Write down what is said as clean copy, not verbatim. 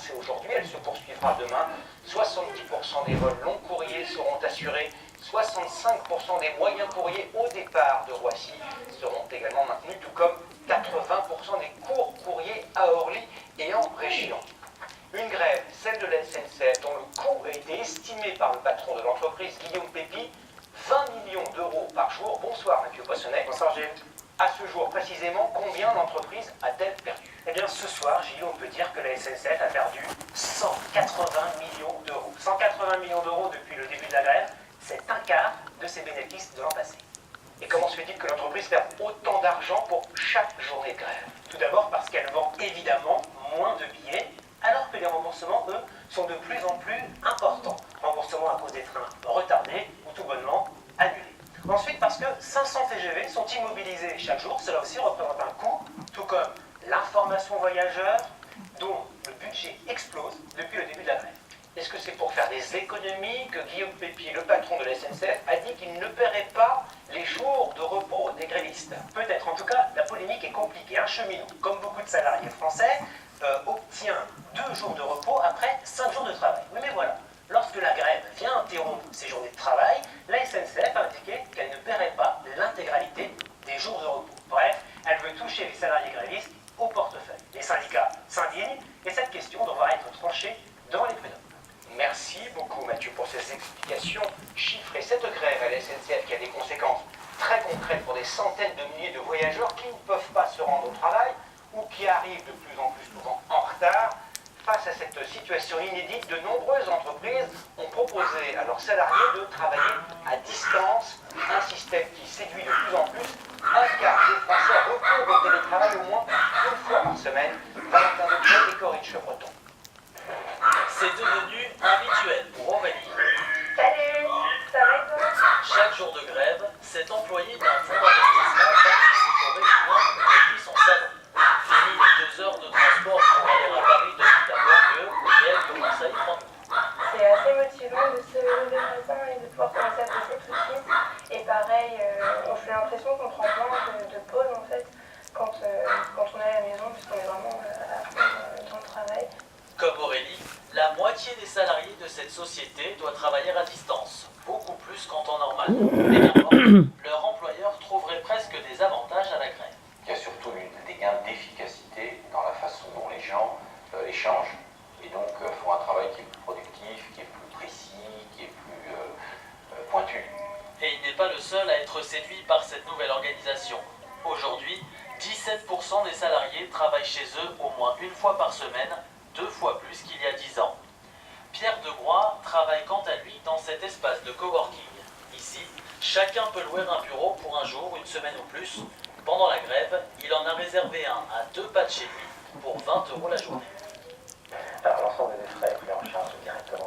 commencé aujourd'hui, elle se poursuivra demain. 70% des vols long courriers seront assurés. 65% des moyens courriers au départ de Roissy seront également maintenus, tout comme 80% des courts courriers à Orly et en région. Une grève, celle de la SNCF, dont le coût a été estimé par le patron de l'entreprise, Guillaume Pépi, 20 millions d'euros par jour. Bonsoir, Mathieu Poissonnet. Bonsoir, Gilles. À ce jour, précisément, combien d'entreprises a-t-elle perdu? Eh bien, ce soir, Gilles, on peut dire que la SNCF a perdu 180 millions d'euros. 180 millions d'euros depuis le début de la grève, c'est un quart de ses bénéfices de l'an passé. Et comment se fait-il que l'entreprise perde autant d'argent pour chaque journée de grève? Tout d'abord parce qu'elle vend évidemment moins de billets, alors que les remboursements, eux, sont de plus en plus importants. Remboursements à cause des trains retardés ou tout bonnement annulés. Ensuite, parce que 500 TGV sont immobilisés chaque jour, cela aussi représente un coût, tout comme l'information voyageur, dont le budget explose depuis le début de la grève. Est-ce que c'est pour faire des économies que Guillaume Pépi, le patron de la SNCF, a dit qu'il ne paierait pas les jours de repos des grévistes? Peut-être, en tout cas, la polémique est compliquée. Un cheminot, comme beaucoup de salariés français, obtient 2 jours de repos après 5 jours de travail. Oui, mais voilà, lorsque la grève vient interrompre ses journées de travail, la SNCF a indiqué qu'elle ne paierait pas l'intégralité des jours de repos. Bref, elle veut toucher les salariés grévistes au portefeuille. Les syndicats s'indignent et cette question devra être tranchée devant les prud'hommes. Merci beaucoup, Mathieu, pour ces explications chiffrées. Cette grève à la SNCF qui a des conséquences très concrètes pour des centaines de milliers de voyageurs qui ne peuvent pas se rendre au travail ou qui arrivent de plus en plus souvent en retard. Face à cette situation inédite, de nombreuses entreprises ont proposé à leurs salariés de travailler à distance, un système qui séduit de plus en plus. Un quart des Français recourent au télétravail au moins une fois par semaine. Valentin Decaux et Corinne Chevreton. C'est devenu un rituel pour Aurélie. Salut, ça va et toi? Chaque jour de grève, cet employé d'un fonds d'investissement participe au réunion depuis son salon. Fini les 2 heures de transport pour aller à Paris depuis la banlieue et elle commence à y prendre. C'est assez motivant de se lever le matin et de pouvoir commencer à bosser tout de suite. Et pareil, on fait l'impression qu'on prend moins de pause en fait quand on est à la maison, puisqu'on est vraiment à fond dans le travail. Comme Aurélie, la moitié des salariés de cette société doit travailler à distance, beaucoup plus qu'en temps normal. Mais d'abord, leur employeur trouverait presque des avantages à la grève. Il y a surtout des gains d'efficacité dans la façon dont les gens échangent et donc font un travail qui est plus productif, qui est plus précis, qui est plus pointu. Et il n'est pas le seul à être séduit par cette nouvelle organisation. Aujourd'hui, 17% des salariés travaillent chez eux au moins une fois par semaine, 2 fois plus qu'il y a 10 ans. Pierre Degroy travaille quant à lui dans cet espace de coworking. Ici, chacun peut louer un bureau pour un jour, une semaine ou plus. Pendant la grève, il en a réservé un à 2 pas de chez lui pour 20 € la journée. Alors l'ensemble des frais est pris en charge directement